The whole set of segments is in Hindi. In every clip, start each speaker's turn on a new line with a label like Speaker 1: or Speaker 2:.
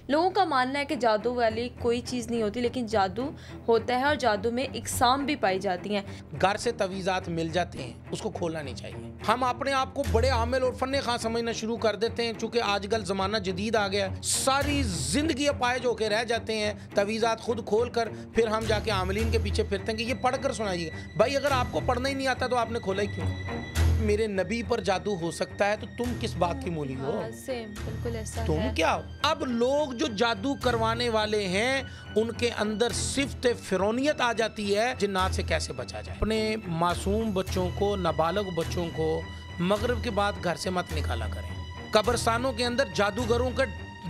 Speaker 1: लोगों का मानना है कि जादू वाली कोई चीज़ नहीं होती, लेकिन जादू होता है और जादू में इकसाम भी पाई जाती हैं।
Speaker 2: घर से तवीज़ात मिल जाते हैं, उसको खोलना नहीं चाहिए। हम अपने आप को बड़े आमिल और फन्ने खां समझना शुरू कर देते हैं, चूंकि आजकल ज़माना जदीद आ गया, सारी ज़िंदगी अपाहिज होकर रह जाते हैं। तवीज़ात खुद खोल कर फिर हम जाके आमिलीन के पीछे फिरते हैं कि ये पढ़ कर सुनाइएगा। भाई अगर आपको पढ़ना ही नहीं आता तो आपने खोला ही क्यों? मेरे नबी पर जादू हो सकता है तो तुम किस बात की मूली हो?
Speaker 1: सेम बिल्कुल ऐसा
Speaker 2: तुम
Speaker 1: है।
Speaker 2: क्या हो? अब लोग जो जादू करवाने वाले हैं उनके अंदर सिफ्त फिरौनियत आ जाती है। जिन्नात से कैसे बचा जाए? अपने मासूम बच्चों को, नाबालिग बच्चों को मगरिब के बाद घर से मत निकाला करें। कब्रिस्तानों के अंदर जादूगरों के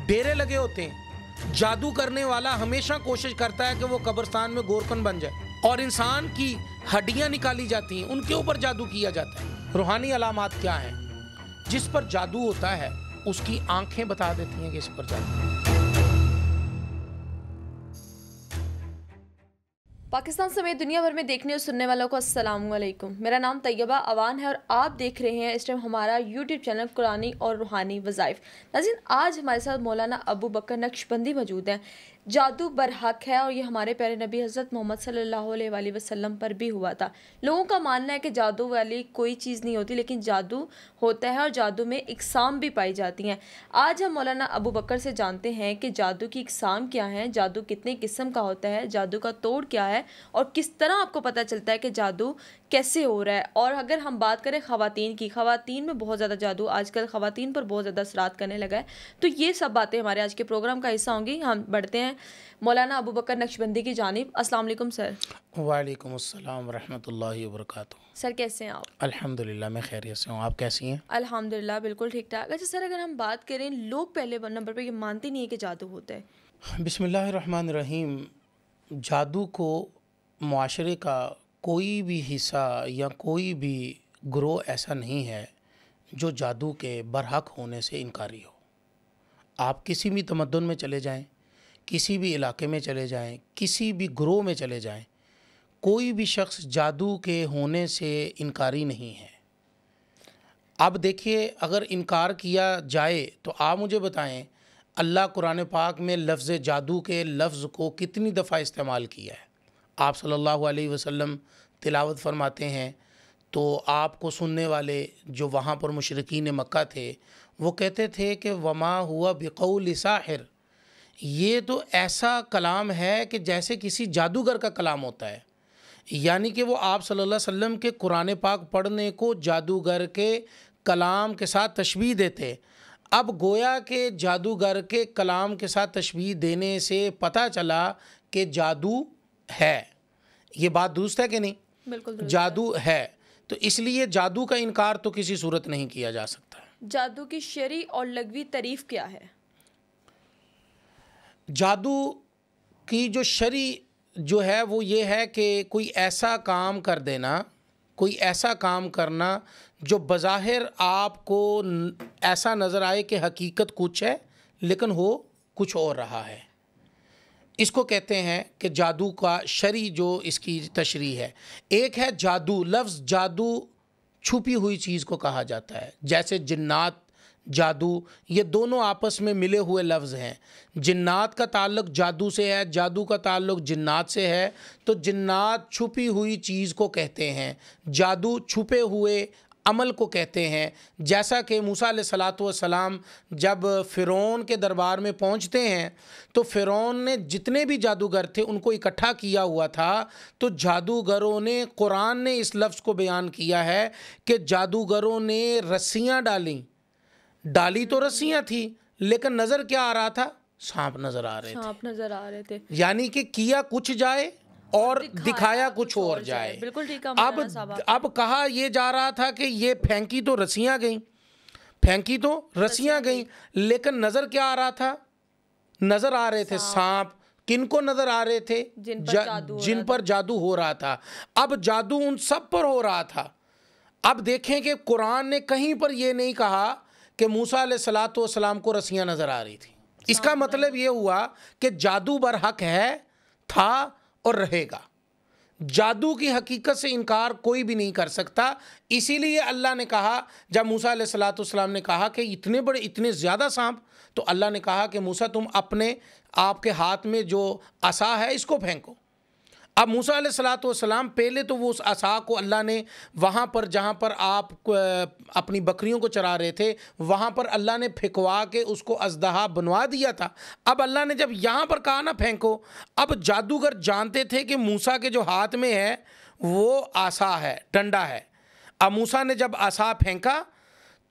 Speaker 2: डेरे लगे होते हैं। जादू करने वाला हमेशा कोशिश करता है कि वो कब्रिस्तान में गोरकन बन जाए और इंसान की हड्डियां निकाली जाती हैं, उनके ऊपर जादू किया जाता है। रूहानी अलामात क्या हैं? जिस पर जादू होता है उसकी आंखें बता देती हैं कि इस पर जादू है।
Speaker 1: पाकिस्तान समेत दुनिया भर में देखने और सुनने वालों को अस्सलाम वालेकुम। मेरा नाम तैयबा अवान है और आप देख रहे हैं इस टाइम हमारा यूट्यूब चैनल कुरानी और रूहानी वज़ाइफ। नाज़रीन, आज हमारे साथ मौलाना अबू बकर नक्शबंदी मौजूद हैं। जादू बरहक है और ये हमारे प्यारे नबी हज़रत मोहम्मद सल्लल्लाहु अलैहि वसल्लम पर भी हुआ था। लोगों का मानना है कि जादू वाली कोई चीज़ नहीं होती, लेकिन जादू होता है और जादू में इकसाम भी पाई जाती हैं। आज हम मौलाना अबू बकर से जानते हैं कि जादू की इकसाम क्या है, जादू कितने किस्म का होता है, जादू का तोड़ क्या है और किस तरह आपको पता चलता है कि जादू कैसे हो रहा है। और अगर हम बात करें ख़वातीन की, ख़वातीन में बहुत ज़्यादा जादू आजकल ख़वातीन पर बहुत ज़्यादा असरात करने लगा है। तो ये सब बातें हमारे आज के प्रोग्राम का हिस्सा होंगी। हम बढ़ते हैं मौलाना अबू बकर नक्शबंदी की जानिब। अस्सलाम वालेकुम सर।
Speaker 2: वालेकुम अस्सलाम रहमतुल्लाहि व बरकातुहू।
Speaker 1: सर कैसे हैं आप?
Speaker 2: अल्हम्दुलिल्लाह मैं खैरियत से हूँ, आप कैसी हैं?
Speaker 1: अल्हम्दुलिल्लाह बिल्कुल ठीक ठाक। अच्छा सर, अगर हम बात करें, लोग पहले नंबर पर ये मानते नहीं है कि जादू होता है।
Speaker 2: बिस्मिल्लाहिर्रहमानिर्रहीम। जादू को मुआशरे का कोई भी हिस्सा या कोई भी ग्रोह ऐसा नहीं है जो जादू के बरहक होने से इनकारी हो। आप किसी भी तमद्दुन में चले जाएं, किसी भी इलाके में चले जाएं, किसी भी ग्रोह में चले जाएं, कोई भी शख्स जादू के होने से इनकारी नहीं है। अब देखिए, अगर इनकार किया जाए तो आप मुझे बताएं, अल्लाह कुरान पाक में लफ्ज़ जादू के लफ्ज़ को कितनी दफ़ा इस्तेमाल किया है? आप सल्लल्लाहु अलैहि वसल्लम तिलावत फरमाते हैं तो आपको सुनने वाले जो वहाँ पर मुशरिकीन मक्का थे वो कहते थे कि वमा हुआ बिक़ौल साहिर, ये तो ऐसा कलाम है कि जैसे किसी जादूगर का कलाम होता है। यानी कि वो आप सल्लल्लाहु अलैहि वसल्लम के कुरान पाक पढ़ने को जादूगर के कलाम के साथ तशबीह देते। अब गोया के जादूगर के कलाम के साथ तशबीह देने से पता चला कि जादू है। ये बात दुरुस्त है कि नहीं?
Speaker 1: बिल्कुल
Speaker 2: जादू है, तो इसलिए जादू का इनकार तो किसी सूरत नहीं किया जा सकता।
Speaker 1: जादू की शरई और लगवी तारीफ क्या है?
Speaker 2: जादू की जो शरई जो है वो ये है कि कोई ऐसा काम कर देना, कोई ऐसा काम करना जो बज़ाहिर आपको ऐसा नज़र आए कि हकीकत कुछ है लेकिन हो कुछ और रहा है। इसको कहते हैं कि जादू का शरई जो इसकी तशरीह है। एक है जादू, लफ्ज़ जादू छुपी हुई चीज़ को कहा जाता है, जैसे जिन्नात, जादू, ये दोनों आपस में मिले हुए लफ्ज़ हैं। जिन्नात का ताल्लुक़ जादू से है, जादू का ताल्लुक़ जिन्नात से है, तो जिन्नात छुपी हुई चीज़ को कहते हैं, जादू छुपे हुए अमल को कहते हैं। जैसा कि मूसा अलैहिस्सलातु वस्सलाम जब फ़िरौन के दरबार में पहुंचते हैं तो फ़िरौन ने जितने भी जादूगर थे उनको इकट्ठा किया हुआ था, तो जादूगरों ने, कुरान ने इस लफ्ज़ को बयान किया है कि जादूगरों ने रस्सियाँ डाली तो रस्सियाँ थी लेकिन नज़र क्या आ रहा था? सांप नज़र आ रहे थे। यानी कि किया कुछ जाए और दिखाया कुछ और जाए।
Speaker 1: बिल्कुल ठीक है।
Speaker 2: अब कहा यह जा रहा था कि ये फेंकी तो रस्सियाँ गईं, लेकिन नज़र क्या आ रहा था? नज़र आ रहे थे सांप। किनको नज़र आ रहे थे? जिन पर जादू हो रहा था। अब जादू उन सब पर हो रहा था। अब देखें कि कुरान ने कहीं पर यह नहीं कहा कि मूसा अलैहिस्सलातु वस्सलाम को रस्सियाँ नज़र आ रही थी। इसका मतलब ये हुआ कि जादू बरहक है, था और रहेगा। जादू की हकीकत से इनकार कोई भी नहीं कर सकता। इसीलिए अल्लाह ने कहा, जब मूसा अलैहिस्सलातु वस्सलाम ने कहा कि इतने ज़्यादा सांप, तो अल्लाह ने कहा कि मूसा तुम अपने आपके हाथ में जो असा है इसको फेंको। अब मूसा अलैहिस्सलातु वस्सलाम पहले तो वो उस असा को अल्लाह ने वहाँ पर जहाँ पर आप अपनी बकरियों को चरा रहे थे वहाँ पर अल्लाह ने फेंकवा के उसको अजदहा बनवा दिया था। अब अल्लाह ने जब यहाँ पर कहा ना फेंको, अब जादूगर जानते थे कि मूसा के जो हाथ में है वो आसा है, डंडा है। अब मूसा ने जब आसा फेंका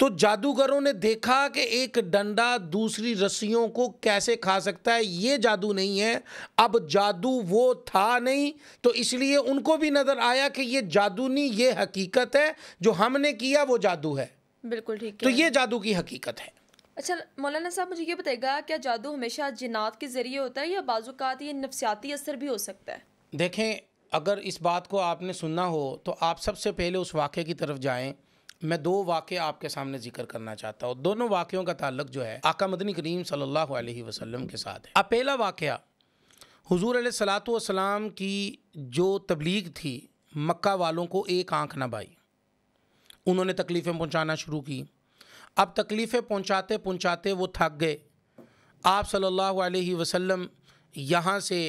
Speaker 2: तो जादूगरों ने देखा कि एक डंडा दूसरी रस्सियों को कैसे खा सकता है, ये जादू नहीं है। अब जादू वो था नहीं, तो इसलिए उनको भी नज़र आया कि ये जादू नहीं, ये हकीकत है, जो हमने किया वो जादू है।
Speaker 1: बिल्कुल ठीक है।
Speaker 2: तो ये जादू की हकीकत है।
Speaker 1: अच्छा मौलाना साहब, मुझे ये बताइएगा, क्या जादू हमेशा जिन्नात के ज़रिए होता है या बाज़-औक़ात ये नफ्सियाती असर भी हो सकता है?
Speaker 2: देखें, अगर इस बात को आपने सुनना हो तो आप सबसे पहले उस वाक़े की तरफ जाएं। मैं दो वाक़े आपके सामने जिक्र करना चाहता हूँ। दोनों वाक़यों का ताल्लुक़ जो है आका मदनी करीम सल्लल्लाहु अलैहि वसल्लम के साथ है। अब पहला वाक़या, हुज़ूर अलैहिस्सलातु वस्सलाम की जो तबलीग थी, मक्का वालों को एक आँख ना भाई, उन्होंने तकलीफ़ें पहुँचाना शुरू की। अब तकलीफ़ें पहुँचाते पहुँचाते वो थक गए। आप सल्लल्लाहु अलैहि वसल्लम यहाँ से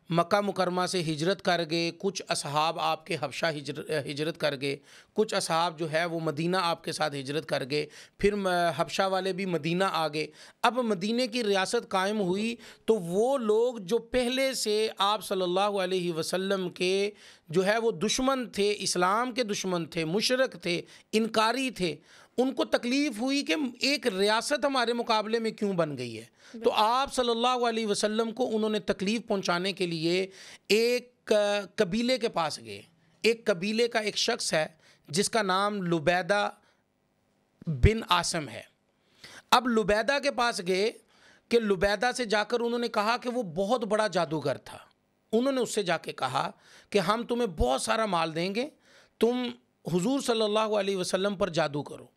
Speaker 2: मक्का मुकरमा से हिजरत कर गए। कुछ असहाब आपके हबशा हिजरत कर गए, कुछ असहाब जो है वो मदीना आपके साथ हिजरत कर गए, फिर हबशा वाले भी मदीना आ गए। अब मदीने की रियासत कायम हुई तो वो लोग जो पहले से आप सल्लल्लाहु अलैहि वसल्लम के जो है वो दुश्मन थे, इस्लाम के दुश्मन थे, मुशरक थे, इनकारी थे, उनको तकलीफ़ हुई कि एक रियासत हमारे मुकाबले में क्यों बन गई है। तो आप सल्लल्लाहु अलैहि वसल्लम को उन्होंने तकलीफ़ पहुंचाने के लिए एक कबीले के पास गए। एक कबीले का एक शख्स है जिसका नाम लुबैदा बिन आसम है। अब लुबैदा के पास गए कि लुबैदा से जाकर उन्होंने कहा कि वो बहुत बड़ा जादूगर था। उन्होंने उससे जाके कहा कि हम तुम्हें बहुत सारा माल देंगे, तुम हुजूर सल्लल्लाहु अलैहि वसल्लम पर जादू करो।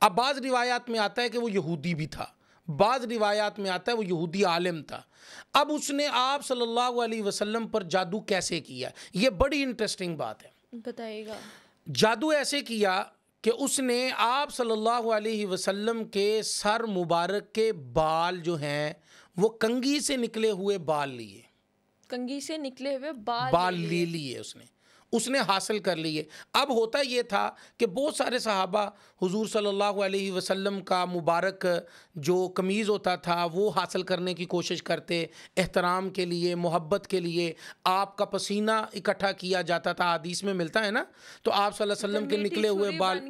Speaker 2: अब बाज़ रिवायात में आता है कि वो यहूदी भी था, बाज़ रिवायात में आता है वो यहूदी आलिम था। अब उसने आप सल्लल्लाहु अलैहि वसल्लम पर जादू कैसे किया, ये बड़ी इंटरेस्टिंग बात है,
Speaker 1: बताइएगा।
Speaker 2: जादू ऐसे किया कि उसने आप सल्लल्लाहु अलैहि वसल्लम के सर मुबारक के बाल जो हैं वो कंघी से निकले हुए बाल लिए,
Speaker 1: कंघी से निकले हुए बाल
Speaker 2: ले लिए उसने हासिल कर लिए। अब होता ये था कि बहुत सारे सहाबा हुजूर सल्लल्लाहु अलैहि वसल्लम का मुबारक जो कमीज़ होता था वो हासिल करने की कोशिश करते, एहतराम के लिए, मोहब्बत के लिए। आपका पसीना इकट्ठा किया जाता था, हदीस में मिलता है ना। तो आप सल्लल्लाहु अलैहि वसल्लम के निकले हुए बाल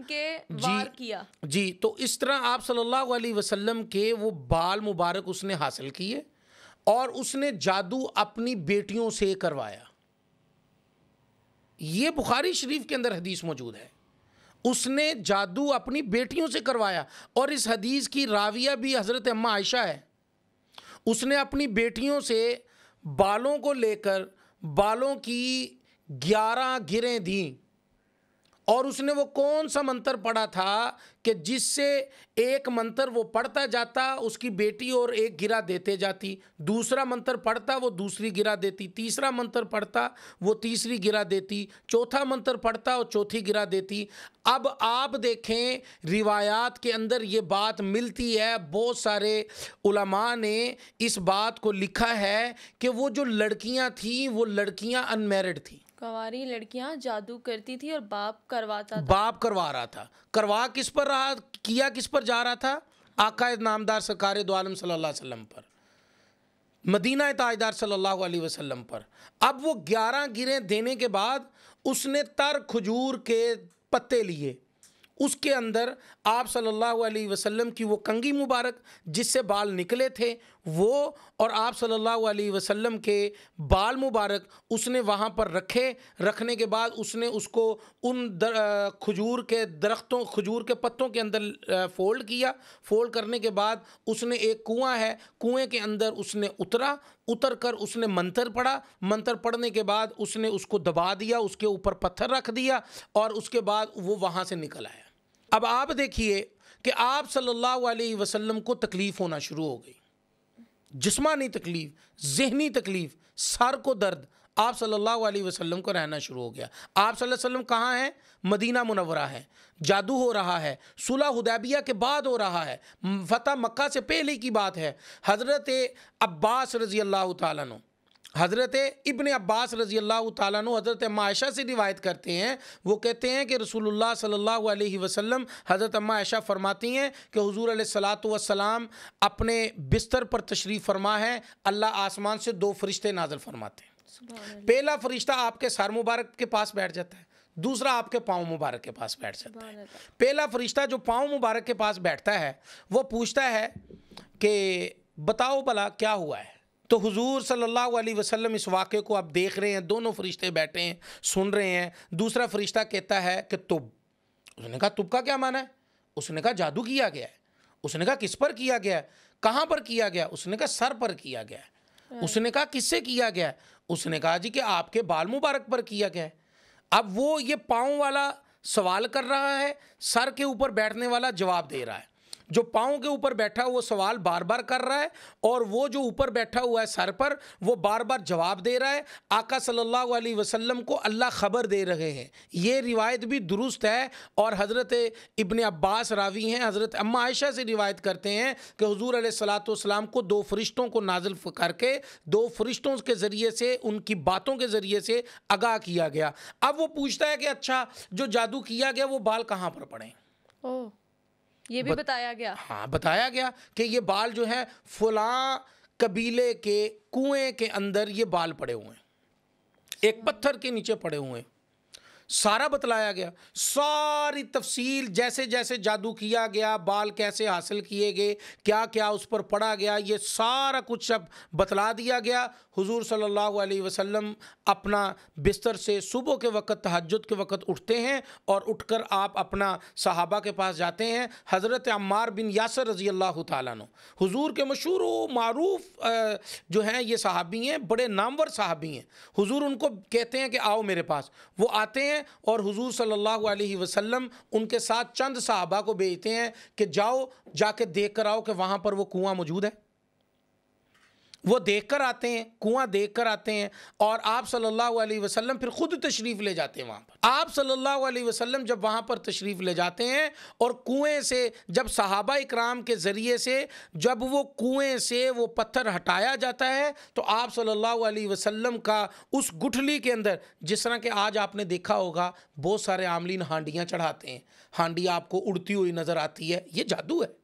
Speaker 2: जी, तो इस तरह आप सल्लल्लाहु अलैहि वसल्लम के वो बाल मुबारक उसने हासिल किए और उसने जादू अपनी बेटियों से करवाया। ये बुखारी शरीफ के अंदर हदीस मौजूद है। उसने जादू अपनी बेटियों से करवाया और इस हदीस की राविया भी हज़रत अम्मा आयशा है। उसने अपनी बेटियों से बालों को लेकर बालों की 11 गिरें दी और उसने वो कौन सा मंत्र पढ़ा था कि जिससे एक मंत्र वो पढ़ता जाता, उसकी बेटी और एक गिरा देते जाती, दूसरा मंत्र पढ़ता वो दूसरी गिरा देती, तीसरा मंत्र पढ़ता वो तीसरी गिरा देती, चौथा मंत्र पढ़ता वो चौथी गिरा देती। अब आप देखें रिवायात के अंदर ये बात मिलती है, बहुत सारे उलमा ने इस बात को लिखा है कि वो जो लड़कियां थीं वो लड़कियां अनमैरिड थीं,
Speaker 1: कंवारी लड़कियां जादू करती थी और बाप करवाता था।
Speaker 2: बाप करवा रहा था। करवा किस पर रहा, किया किस पर जा रहा था? आका नामदार सरकार दो आलम सल्लल्लाहु अलैहि वसल्लम पर, मदीना ताजदार सल्लल्लाहु अलैहि वसल्लम पर। अब वो 11 गिरें देने के बाद उसने तर खजूर के पत्ते लिए, उसके अंदर आप सल्लल्लाहु अलैहि वसल्लम की वो कंघी मुबारक जिससे बाल निकले थे वो और आप सल्लल्लाहु अलैहि वसल्लम के बाल मुबारक उसने वहाँ पर रखे। रखने के बाद उसने उसको उन खजूर के दरख्तों, खजूर के पत्तों के अंदर फोल्ड किया। फोल्ड करने के बाद उसने एक कुआं है, कुएं के अंदर उसने उतर कर उसने मंत्र पढ़ा। मंत्र पढ़ने के बाद उसने उसको दबा दिया, उसके ऊपर पत्थर रख दिया और उसके बाद वो वहाँ से निकल आया। अब आप देखिए कि आप सल्लल्लाहु अलैहि वसल्लम को तकलीफ़ होना शुरू हो गई, जिस्मानी तकलीफ़, ज़हनी तकलीफ़, सर को दर्द, आप सल्लल्लाहु अलैहि वसल्लम को रहना शुरू हो गया। आप सल्लल्लाहु अलैहि वसल्लम कहाँ हैं? मदीना मुनव्वरा है। जादू हो रहा है, सुलह हुदैबिया के बाद हो रहा है, फतह मक्का से पहले की बात है। हज़रत अब्बास रज़ी अल्लाह ताला अन्हु, हज़रत इब्न अब्बास रज़ी अल्लाह ताला अन्हु हज़रत अम्मा आयशा से रिवायत करते हैं। वो कहते हैं कि रसूलुल्लाह सल्लल्लाहु अलैहि वसल्लम, हज़रत अम्मा आयशा फरमाती हैं कि हुज़ूर अलैहिस्सलातु वस्सलाम अपने बिस्तर पर तशरीफ़ फरमा है, अल्लाह आसमान से 2 फरिश्ते नाज़िल फरमाते हैं। पहला फरिश्ता आपके सर मुबारक के पास बैठ जाता है, दूसरा आपके पाँव मुबारक के पास बैठ जाता है। पहला फरिश्ता जो पाँव मुबारक के पास बैठता है वो पूछता है कि बताओ भला क्या हुआ है। तो हुजूर सल्लल्लाहु अलैहि वसल्लम इस वाक़े को आप देख रहे हैं, दोनों फरिश्ते बैठे हैं, सुन रहे हैं। दूसरा फरिश्ता कहता है कि तुब। उसने कहा तुब का क्या माना है? उसने कहा जादू किया गया है। उसने कहा किस पर किया गया है? कहाँ पर किया गया? उसने कहा सर पर किया गया है। उसने कहा किससे किया गया है? उसने कहा जी कि आपके बाल मुबारक पर किया गया है। अब वो ये पाँव वाला सवाल कर रहा है, सर के ऊपर बैठने वाला जवाब दे रहा है। जो पाँव के ऊपर बैठा वो सवाल बार बार कर रहा है, और वो जो ऊपर बैठा हुआ है सर पर, वो बार बार जवाब दे रहा है। आका सल्लल्लाहु अलैहि वसल्लम को अल्लाह ख़बर दे रहे हैं। ये रिवायत भी दुरुस्त है, और हज़रत इब्न अब्बास रावी हैं, हज़रत अम्मा आयशा से रिवायत करते हैं कि हुज़ूर अलैहिस्सलातु वस्सलाम को 2 फरिश्तों को नाज़िल करके 2 फरिश्तों के ज़रिए से, उनकी बातों के ज़रिए से आगाह किया गया। अब वो पूछता है कि अच्छा जो जादू किया गया वो बाल कहाँ पर पड़े?
Speaker 1: ओह, ये भी बताया गया?
Speaker 2: हाँ, बताया गया कि ये बाल जो है फलां कबीले के कुएं के अंदर ये बाल पड़े हुए हैं, एक पत्थर के नीचे पड़े हुए हैं। सारा बतलाया गया, सारी तफसील, जैसे जैसे जादू किया गया, बाल कैसे हासिल किए गए, क्या क्या उस पर पढ़ा गया, ये सारा कुछ सब बतला दिया गया। हुजूर सल्लल्लाहु अलैहि वसल्लम अपना बिस्तर से सुबह के वक़्त, तहज्जुद के वक़्त उठते हैं, और उठकर आप अपना सहाबा के पास जाते हैं। हज़रत अम्मार बिन यासर रज़ी अल्लाह ताला अन्हु, हुजूर के मशहूर मारूफ जो हैं ये सहाबी हैं, बड़े नामवर सहाबी हैं। हुजूर उनको कहते हैं कि आओ मेरे पास। वो आते हैं और हुजूर सल्लल्लाहु अलैहि वसल्लम उनके साथ चंद सहाबा को भेजते हैं कि जाओ जाके देख कर आओ कि वहाँ पर वो कुआं मौजूद है। वो देख कर आते हैं, कुआं देख कर आते हैं, और आप सल्लल्लाहु अलैहि वसल्लम फिर खुद तशरीफ़ ले जाते हैं वहाँ पर। आप सल्लल्लाहु अलैहि वसल्लम जब वहाँ पर तशरीफ़ ले जाते हैं, और कुएं से जब सहाबा इकराम के ज़रिए से जब वो कुएं से वो पत्थर हटाया जाता है, तो आप सल्लल्लाहु अलैहि वसल्लम का उस गुठली के अंदर, जिस तरह के आज आपने देखा होगा बहुत सारे आमलीन हांडियाँ चढ़ाते हैं, हांडी आपको उड़ती हुई नज़र आती है, ये जादू है।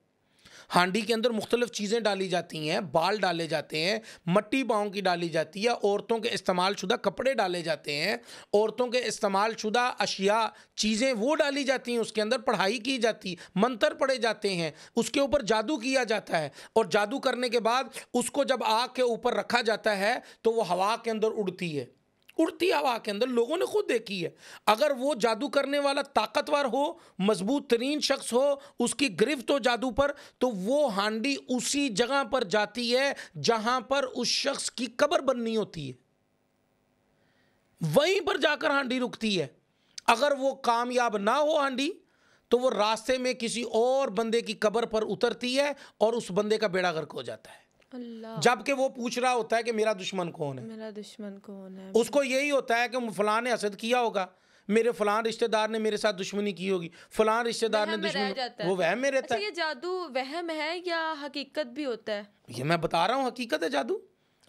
Speaker 2: हांडी के अंदर मुख्तलिफ़ चीज़ें डाली जाती हैं, बाल डाले जाते हैं, मट्टी पाँव की डाली जाती है, औरतों के इस्तेमाल शुदा कपड़े डाले जाते हैं, औरतों के इस्तेमाल शुदा अशिया चीज़ें वो डाली जाती हैं, उसके अंदर पढ़ाई की जाती, मंत्र पढ़े जाते हैं, उसके ऊपर जादू किया जाता है, और जादू करने के बाद उसको जब आग के ऊपर रखा जाता है तो वो हवा के अंदर उड़ती है। उड़ती हवा के अंदर लोगों ने खुद देखी है। अगर वो जादू करने वाला ताकतवर हो, मजबूत तरीन शख्स हो, उसकी गिरफ्त हो जादू पर, तो वो हांडी उसी जगह पर जाती है जहां पर उस शख्स की कब्र बननी होती है, वहीं पर जाकर हांडी रुकती है। अगर वो कामयाब ना हो हांडी, तो वो रास्ते में किसी और बंदे की कब्र पर उतरती है और उस बंदे का बेड़ा गर्क हो जाता है। जबकि वो पूछ रहा होता है कि मेरा दुश्मन कौन है,
Speaker 1: मेरा दुश्मन कौन है।
Speaker 2: उसको यही होता है कि फलां ने हसद किया होगा, मेरे फलां रिश्तेदार ने मेरे साथ दुश्मनी की होगी, फलां रिश्तेदार ने दुश्मनी, वो वहम में रहता है।
Speaker 1: ये जादू वहम है या हकीकत भी होता है?
Speaker 2: ये मैं बता रहा हूँ, हकीकत है जादू,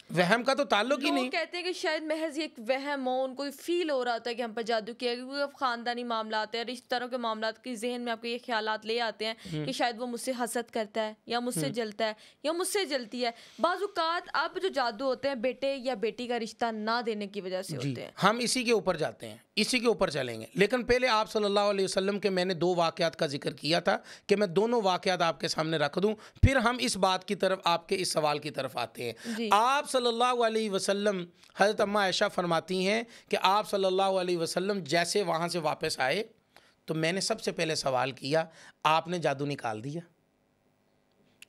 Speaker 2: वहम का तो ताल्लुक ही नहीं।
Speaker 1: लोग कहते हैं कि शायद महज ये एक वहम हो, उनको फील हो रहा होता है कि हम पर जादू किया, क्योंकि अब खानदानी मामला आते हैं, रिश्तेदारों के मामला के जहन में आपको ये ख्यालात ले आते हैं कि शायद वो मुझसे हसद करता है, या मुझसे जलता है, या मुझसे जलती है। बाज़-औक़ात अब जो जादू होते हैं बेटे या बेटी का रिश्ता ना देने की वजह से होते हैं।
Speaker 2: हम इसी के ऊपर जाते हैं, इसी के ऊपर चलेंगे, लेकिन पहले आप सल्लल्लाहु अलैहि वसल्लम के मैंने 2 वाक़यात का जिक्र किया था कि मैं दोनों वाक़यात आपके सामने रख दूं, फिर हम इस बात की तरफ, आपके इस सवाल की तरफ आते हैं। आप सल्लल्लाहु अलैहि वसल्लम, हज़रत अम्मा आयशा फरमाती हैं कि आप सल्लल्लाहु अलैहि वसल्लम जैसे वहाँ से वापस आए तो मैंने सबसे पहले सवाल किया, आपने जादू निकाल दिया?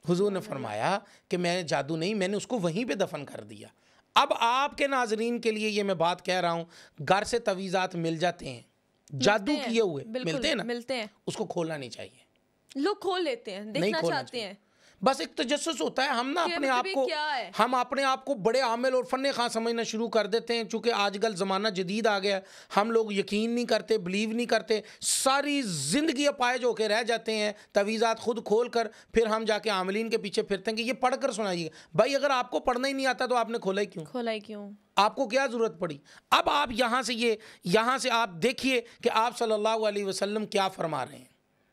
Speaker 2: हुजूर ने फरमाया कि मैंने जादू नहीं, मैंने उसको वहीं पे दफन कर दिया। अब आपके नाजरीन के लिए ये मैं बात कह रहा हूँ, घर से तवीज़ात मिल जाते हैं, जादू किए हुए मिलते हैं ना,
Speaker 1: मिलते हैं,
Speaker 2: उसको खोलना नहीं चाहिए।
Speaker 1: लोग खोल लेते हैं, देखना चाहते हैं।
Speaker 2: बस एक तजस्सुस होता है। हम ना
Speaker 1: कि
Speaker 2: अपने
Speaker 1: मतलब
Speaker 2: आप
Speaker 1: ये
Speaker 2: को
Speaker 1: क्या है?
Speaker 2: हम अपने आप को बड़े आमिल और फन्ने खां समझना शुरू कर देते हैं। चूंकि आजकल ज़माना जदीद आ गया है, हम लोग यकीन नहीं करते, बिलीव नहीं करते, सारी ज़िंदगी अपाहिज होकर रह जाते हैं। तवीज़ात खुद खोल कर फिर हम जाके आमिलीन के पीछे फिरते हैं कि ये पढ़ कर सुनाइए। भाई अगर आपको पढ़ना ही नहीं आता तो आपने खोला ही क्यों?
Speaker 1: खोला ही क्यों?
Speaker 2: आपको क्या ज़रूरत पड़ी? अब आप यहाँ से आप देखिए कि आप सल्लल्लाहु अलैहि वसल्लम क्या फरमा रहे हैं।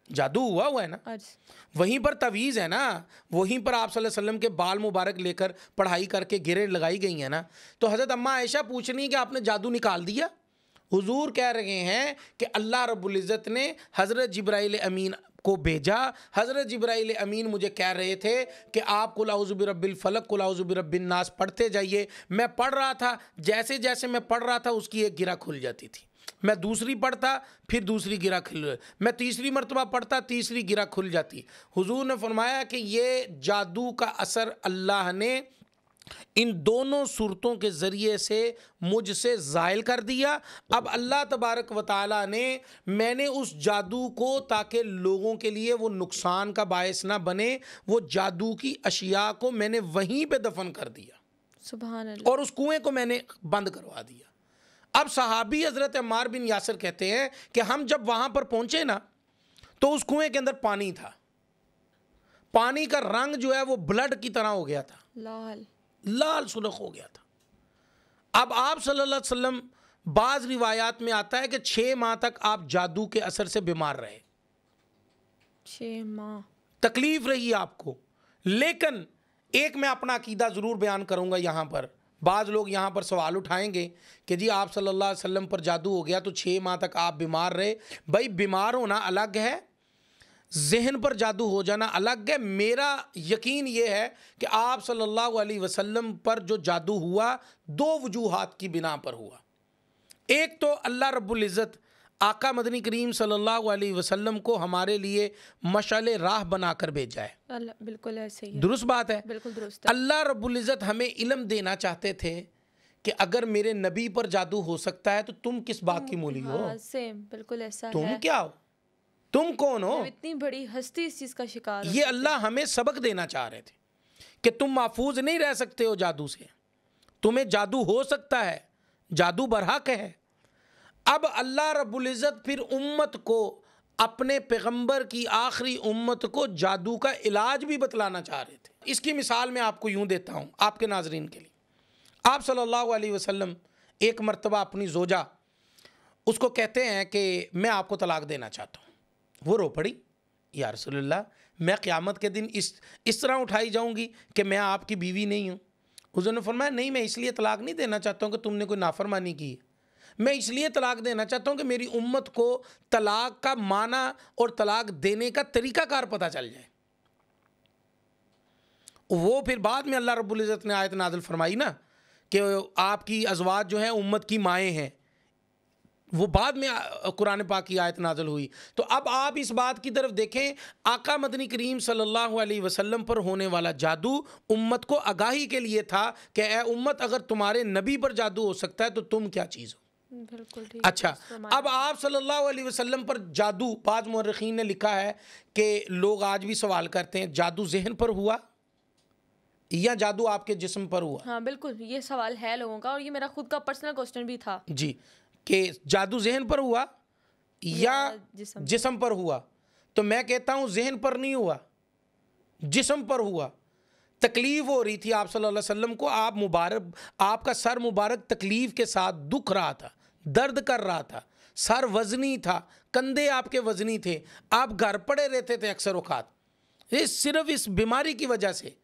Speaker 2: जादू हुआ है ना, वहीं पर तवीज़ है ना, वहीं पर आप सल्लल्लाहु अलैहि वसल्लम के बाल मुबारक लेकर पढ़ाई करके गिरे लगाई गई है ना। तो हज़रत अम्मा आयशा पूछ रही है कि आपने जादू निकाल दिया। हुजूर कह रहे हैं कि अल्लाह रब्बुल इज़्ज़त ने हज़रत जिब्राइल अमीन को भेजा। हज़रत जिब्राइल अमीन मुझे कह रहे थे कि आप कुल औज़ु बिरब्बिल फलक, कुल औज़ु बिरब्बिन नास पढ़ते जाइए। मैं पढ़ रहा था, जैसे जैसे मैं पढ़ रहा था उसकी एक गिरा खुल जाती थी। मैं दूसरी पढ़ता, फिर दूसरी गिरा खुल, मैं तीसरी मरतबा पढ़ता, तीसरी गिरा खुल जाती। हुजूर ने फरमाया कि ये जादू का असर अल्लाह ने इन दोनों सूरतों के ज़रिए से मुझसे ज़ायल कर दिया। अब अल्लाह तबारक व तआला ने, मैंने उस जादू को, ताकि लोगों के लिए वो नुकसान का बायस ना बने, वो जादू की अशिया को मैंने वहीं पे दफन कर दिया।
Speaker 1: सुभान अल्लाह।
Speaker 2: और उस कुएं को मैंने बंद करवा दिया। अब सहाबी हज़रत अम्मार बिन यासिर कहते हैं कि हम जब वहाँ पर पहुँचे ना, तो उस कुएं के अंदर पानी था। पानी का रंग जो है वो ब्लड की तरह हो गया था, लाल सुर्ख हो गया था। अब आप सल्लल्लाहु अलैहि वसल्लम, बाज़ रिवायात में आता है कि 6 माह तक आप जादू के असर से बीमार रहे।
Speaker 1: 6 माह
Speaker 2: तकलीफ रही आपको। लेकिन एक मैं अपना अकीदा ज़रूर बयान करूँगा यहाँ पर। बाज़ लोग यहाँ पर सवाल उठाएंगे कि जी आप सल्लल्लाहु अलैहि वसल्लम पर जादू हो गया तो 6 माह तक आप बीमार रहे। भाई बीमार होना अलग है, जहन पर जादू हो जाना अलग है। मेरा यकीन ये है कि आप सल्लल्लाहु अलैहि वसल्लम पर जो जादू हुआ, 2 वजूहात की बिना पर हुआ। एक तो अल्लाह रब्बुल इज़्ज़त आका मदनी करीम सल्लल्लाहु अलैहि वसल्लम को हमारे लिए मशाले राह बनाकर भेजा है।
Speaker 1: बिल्कुल ऐसे ही है।
Speaker 2: दुरुस्त बात है,
Speaker 1: बिल्कुल दुरुस्त है।
Speaker 2: अल्लाह रब्बुल इज़्ज़त हमें इल्म देना चाहते थे कि अगर मेरे नबी पर जादू हो सकता है तो तुम किस बात की मूली हो?
Speaker 1: सेम बिल्कुल ऐसा
Speaker 2: तुम
Speaker 1: है।
Speaker 2: क्या हो? तुम कौन हो?
Speaker 1: इतनी बड़ी हस्ती इस चीज़ का शिकार हो।
Speaker 2: ये अल्लाह हमें सबक देना चाह रहे थे कि तुम महफूज नहीं रह सकते हो जादू से, तुम्हें जादू हो सकता है, जादू बरहक है। अब अल्लाह रब्बुल इज़्ज़त फिर उम्मत को, अपने पैगंबर की आखिरी उम्मत को जादू का इलाज भी बतलाना चाह रहे थे। इसकी मिसाल मैं आपको यूँ देता हूँ आपके नाजरीन के लिए। आप सल्लल्लाहु अलैहि वसल्लम एक मर्तबा अपनी ज़ोजा, उसको कहते हैं कि मैं आपको तलाक देना चाहता हूँ। वो रो पड़ी, या रसूलल्लाह मैं क़यामत के दिन इस तरह उठाई जाऊँगी कि मैं आपकी बीवी नहीं हूँ। हुज़ूर ने फरमाया नहीं, मैं इसलिए तलाक नहीं देना चाहता हूँ कि तुमने कोई नाफरमानी की है। मैं इसलिए तलाक देना चाहता हूँ कि मेरी उम्मत को तलाक का माना और तलाक देने का तरीक़ाकार पता चल जाए। वो फिर बाद में अल्लाह रब्बुल इज़्ज़त ने आयत नाज़िल फरमाई ना कि आपकी अज़वाज जो हैं उम्मत की माएँ हैं। वो बाद में कुरान पाक की आयत नाज़िल हुई। तो अब आप इस बात की तरफ देखें, आका मदनी करीम सल्लल्लाहु अलैहि वसल्लम पर होने वाला जादू उम्मत को आगाही के लिए था कि ए उम्मत, अगर तुम्हारे नबी पर जादू हो सकता है तो तुम क्या चीज़ हो।
Speaker 1: बिल्कुल ठीक।
Speaker 2: अच्छा, अब आप सल्लल्लाहु अलैहि वसल्लम पर जादू, बाज़ मुअर्रिखीन ने लिखा है कि लोग आज भी सवाल करते हैं जादू जहन पर हुआ या जादू आपके जिस्म पर हुआ।
Speaker 1: हाँ बिल्कुल, ये सवाल है लोगों का और ये मेरा खुद का पर्सनल क्वेश्चन भी था
Speaker 2: जी, कि जादू जहन पर हुआ या जिस्म पर हुआ। तो मैं कहता हूँ जहन पर नहीं हुआ, जिस्म पर हुआ। तकलीफ़ हो रही थी आप सल्लल्लाहु अलैहि वसल्लम को, आपका सर मुबारक तकलीफ़ के साथ दुख रहा था, दर्द कर रहा था, सर वज़नी था, कंधे आपके वज़नी थे, आप घर पड़े रहते थे अक्सर औक़ात। ये सिर्फ इस बीमारी की वजह से।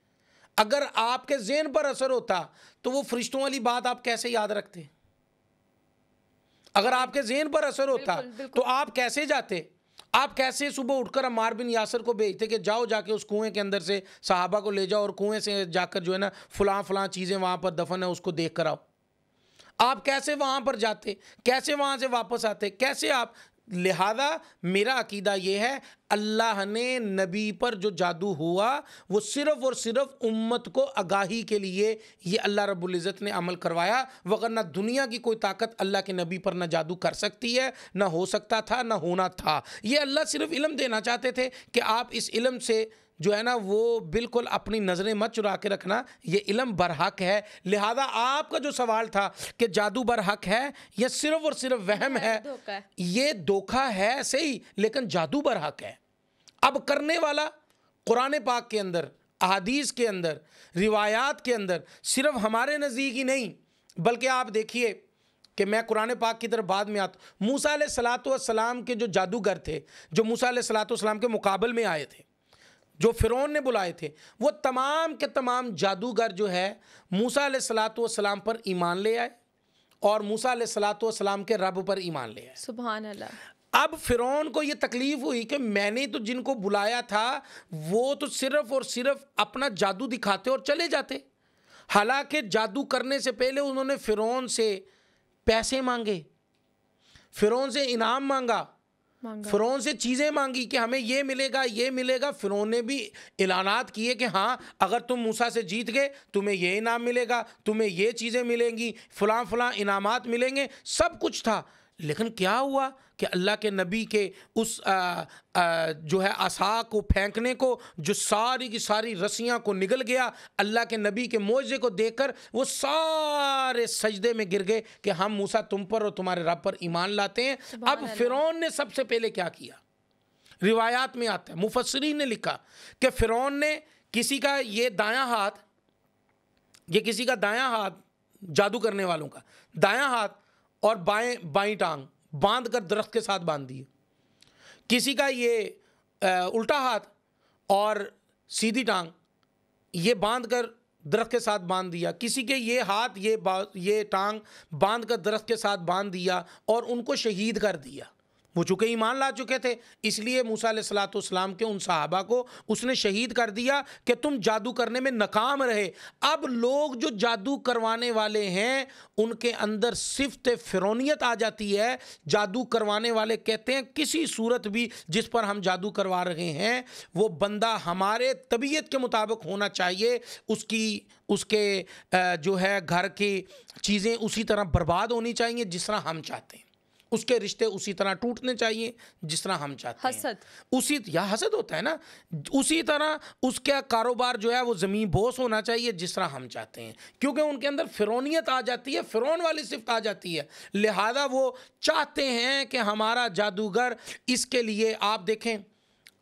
Speaker 2: अगर आपके ज़हन पर असर होता तो वो फरिश्तों वाली बात आप कैसे याद रखते? अगर आपके ज़हन पर असर होता तो आप कैसे जाते? आप कैसे सुबह उठकर अम्मार बिन यासिर को भेजते कि जाओ जाके उस कुएं के अंदर से सहाबा को ले जाओ और कुएं से जाकर जो है ना फलां चीज़ें वहाँ पर दफन है उसको देख कर आओ? आप कैसे वहाँ पर जाते? कैसे वहाँ से वापस आते? कैसे आप? लिहाजा मेरा अकीदा ये है, अल्लाह ने नबी पर जो जादू हुआ वो सिर्फ़ और सिर्फ उम्मत को आगाही के लिए ये अल्लाह रब्बुल इज़्ज़त ने अमल करवाया। वरना दुनिया की कोई ताकत अल्लाह के नबी पर ना जादू कर सकती है, ना हो सकता था, ना होना था। ये अल्लाह सिर्फ इल्म देना चाहते थे कि आप इस इल्म से जो है ना वो बिल्कुल अपनी नज़रें मत चुरा के रखना, ये इल्म बरहक है। लिहाजा आपका जो सवाल था कि जादू बरहक है या सिर्फ और सिर्फ वहम है, ये धोखा है सही, लेकिन जादू बरहक है। अब करने वाला कुरान पाक के अंदर, अहादीस के अंदर, रिवायात के अंदर, सिर्फ हमारे नज़दीक ही नहीं, बल्कि आप देखिए कि मैं कुरान पाक की तरफ बाद में आता हूँ। मूसा अलैहिस्सलातु वस्सलाम के जो जादूगर थे, जो मूसा अलैहिस्सलातु वस्सलाम के मुकाबले में आए थे, जो फ़िरौन ने बुलाए थे, वो तमाम के तमाम जादूगर जो है मूसा अलैहिस्सलातु वस्सलाम पर ईमान ले आए और मूसा अलैहिस्सलातु वस्सलाम के रब पर ईमान ले आए।
Speaker 1: सुभान अल्लाह।
Speaker 2: अब फ़िरौन को ये तकलीफ़ हुई कि मैंने तो जिनको बुलाया था वो तो सिर्फ़ और सिर्फ अपना जादू दिखाते और चले जाते। हालांकि जादू करने से पहले उन्होंने फ़िरौन से पैसे मांगे, फ़िरौन से इनाम मांगा, फ़िरौन से चीज़ें मांगी कि हमें ये मिलेगा, ये मिलेगा। फ़िरौन ने भी ऐलानात किए कि हाँ, अगर तुम मूसा से जीत गए तुम्हें ये इनाम मिलेगा, तुम्हें ये चीज़ें मिलेंगी, फ़लाँ फ़लाँ इनामात मिलेंगे, सब कुछ था। लेकिन क्या हुआ कि अल्लाह के नबी के उस जो है असा को फेंकने को, जो सारी की सारी रस्सियाँ को निगल गया, अल्लाह के नबी के मोजे को देखकर वो सारे सजदे में गिर गए कि हम मूसा तुम पर और तुम्हारे रब पर ईमान लाते हैं। अब फ़िरौन ने सबसे पहले क्या किया, रिवायात में आता है, मुफस्सिरीन ने लिखा कि फ़िरौन ने किसी का ये दायां हाथ, ये किसी का दायां हाथ, जादू करने वालों का दायां हाथ और बाईं टांग बांध कर दरख्त के साथ बांध दिए। किसी का ये उल्टा हाथ और सीधी टांग ये बांध कर दरख्त के साथ बांध दिया। किसी के ये हाथ ये टांग बांध कर दरख्त के साथ बांध दिया और उनको शहीद कर दिया। वो चूँकि ईमान ला चुके थे, इसलिए मूसा अलैहिस्सलातु वस्सलाम के उन सहाबा को उसने शहीद कर दिया कि तुम जादू करने में नाकाम रहे। अब लोग जो जादू करवाने वाले हैं उनके अंदर सिफ्त फ़िरौनियत आ जाती है। जादू करवाने वाले कहते हैं किसी सूरत भी जिस पर हम जादू करवा रहे हैं वो बंदा हमारे तबीयत के मुताबिक होना चाहिए, उसके जो है घर की चीज़ें उसी तरह बर्बाद होनी चाहिए जिस तरह हम चाहते हैं, उसके रिश्ते उसी तरह टूटने चाहिए जिस तरह हम चाहते हैं। उसी या हसद होता है ना, उसी तरह उसका कारोबार जो है वो ज़मीन बोस होना चाहिए जिस तरह हम चाहते हैं, क्योंकि उनके अंदर फ़िरौनियत आ जाती है, फ़िरौन वाली सिफ्त आ जाती है। लिहाजा वो चाहते हैं कि हमारा जादूगर, इसके लिए आप देखें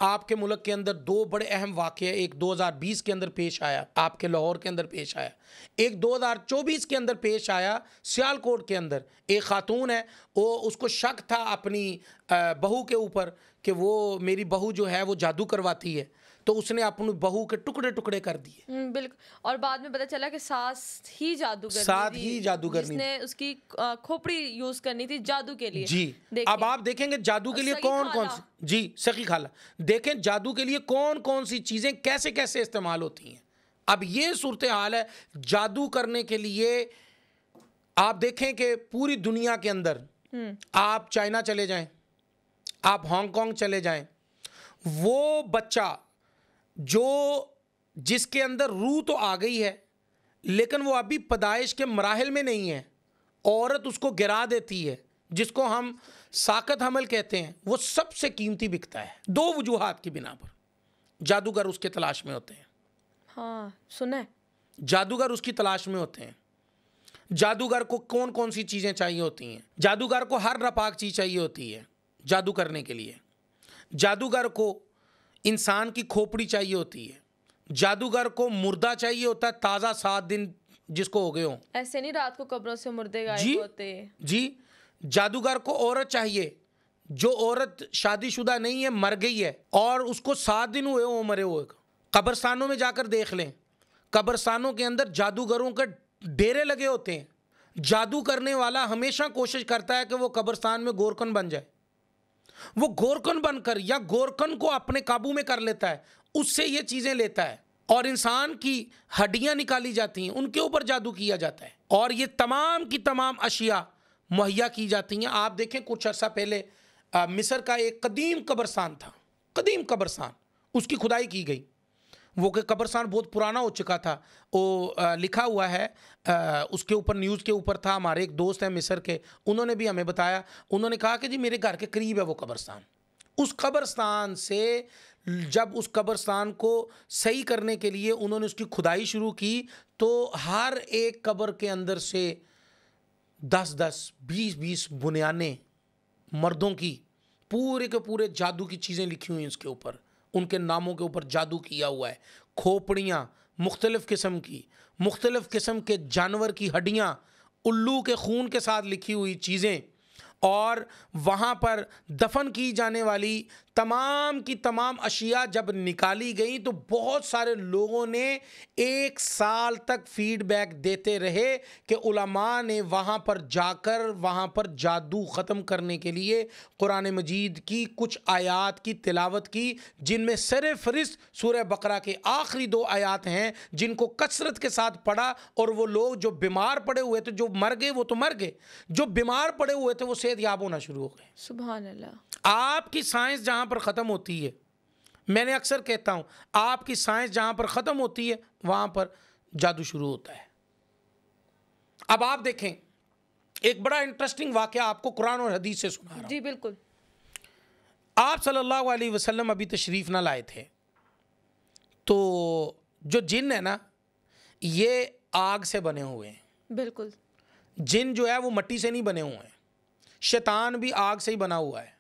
Speaker 2: आपके मुल्क के अंदर दो बड़े अहम वाक़े, एक 2020 के अंदर पेश आया, आपके लाहौर के अंदर पेश आया, एक 2024 के अंदर पेश आया सियालकोट के अंदर। एक खातून है, वो उसको शक था अपनी बहू के ऊपर कि वो मेरी बहू जो है वो जादू करवाती है, तो उसने अपनी बहू के टुकड़े टुकड़े कर दिए।
Speaker 1: बिल्कुल, और बाद में पता चला कि सास ही जादूगर जिसने उसकी खोपड़ी यूज करनी थी जादू के लिए।
Speaker 2: जी, अब आप देखेंगे जादू के लिए कौन कौन सी, जी सखी खाला, देखें जादू के लिए कौन कौन सी चीजें कैसे कैसे इस्तेमाल होती हैं। अब ये सूरत हाल है जादू करने के लिए। आप देखें कि पूरी दुनिया के अंदर, आप चाइना चले जाएं, आप हांगकांग चले जाएं, वो बच्चा जो जिसके अंदर रूह तो आ गई है लेकिन वो अभी पैदाइश के मराहिल में नहीं है, औरत उसको गिरा देती है, जिसको हम साकत हमल कहते हैं, वो सबसे कीमती बिकता है। दो वजूहात की बिना पर जादूगर उसके तलाश में होते हैं।
Speaker 1: हाँ सुना है,
Speaker 2: जादूगर उसकी तलाश में होते हैं। जादूगर को कौन कौन सी चीज़ें चाहिए होती हैं? जादूगर को हर नापाक चीज़ चाहिए होती है जादू करने के लिए। जादूगर को इंसान की खोपड़ी चाहिए होती है। जादूगर को मुर्दा चाहिए होता है, ताज़ा 7 दिन जिसको हो गए हों।
Speaker 1: ऐसे नहीं रात को कब्रों से मुर्दे गायब होते।
Speaker 2: जी, जादूगर को औरत चाहिए, जो औरत शादीशुदा नहीं है, मर गई है और उसको 7 दिन हुए हो मरे हुए। कब्रस्तानों में जाकर देख लें, कब्रस्तानों के अंदर जादूगरों के डेरे लगे होते हैं। जादू करने वाला हमेशा कोशिश करता है कि वो कब्रस्तान में गोरकन बन जाए। वो गोरकन बनकर या गोरकन को अपने काबू में कर लेता है, उससे ये चीज़ें लेता है और इंसान की हड्डियां निकाली जाती हैं, उनके ऊपर जादू किया जाता है और ये तमाम की तमाम अशिया मुहैया की जाती हैं। आप देखें कुछ अर्सा पहले मिस्र का एक कदीम कब्रस्तान था, कदीम कब्रस्तान, उसकी खुदाई की गई। वो कि कब्रस्तान बहुत पुराना हो चुका था। वो लिखा हुआ है उसके ऊपर, न्यूज़ के ऊपर था। हमारे एक दोस्त हैं मिस्र के, उन्होंने भी हमें बताया, उन्होंने कहा कि जी मेरे घर के करीब है वो कब्रस्तान। उस कब्रस्तान से जब उस कब्रिस्तान को सही करने के लिए उन्होंने उसकी खुदाई शुरू की तो हर एक कब्र के अंदर से 10-10, 20-20 बुनियाने मर्दों की पूरे के पूरे जादू की चीज़ें लिखी हुई हैं उसके ऊपर, उनके नामों के ऊपर जादू किया हुआ है। खोपड़ियाँ मुख्तलिफ़ किस्म की, मुख्तलिफ़ किस्म के जानवर की हड्डियाँ, उल्लू के खून के साथ लिखी हुई चीज़ें, और वहाँ पर दफन की जाने वाली तमाम की तमाम अशिया जब निकाली गई तो बहुत सारे लोगों ने 1 साल तक फीडबैक देते रहे कि उलमा ने वहाँ पर जाकर वहाँ पर जादू ख़त्म करने के लिए कुरान मजीद की कुछ आयात की तिलावत की, जिनमें सर फहरिस्त सूरह बकरा के आखिरी 2 आयात हैं जिनको कसरत के साथ पढ़ा, और वो लोग जो बीमार पड़े हुए थे, जो मर गए वो तो मर गए, जो बीमार पड़े हुए थे वो सेहतयाब होना शुरू हो गए।
Speaker 1: सुभान अल्लाह।
Speaker 2: आपकी साइंस जहां पर ख़त्म होती है, मैंने अक्सर कहता हूं, आपकी साइंस जहां पर ख़त्म होती है वहां पर जादू शुरू होता है। अब आप देखें, एक बड़ा इंटरेस्टिंग वाकया आपको कुरान और हदीस से सुना रहा हूं।
Speaker 1: जी बिल्कुल।
Speaker 2: आप सल्लल्लाहु अलैहि वसल्लम अभी तशरीफ ना लाए थे, तो जो जिन है ना, ये आग से बने हुए हैं।
Speaker 1: बिल्कुल।
Speaker 2: जिन जो है वो मट्टी से नहीं बने हुए हैं, शैतान भी आग से ही बना हुआ है।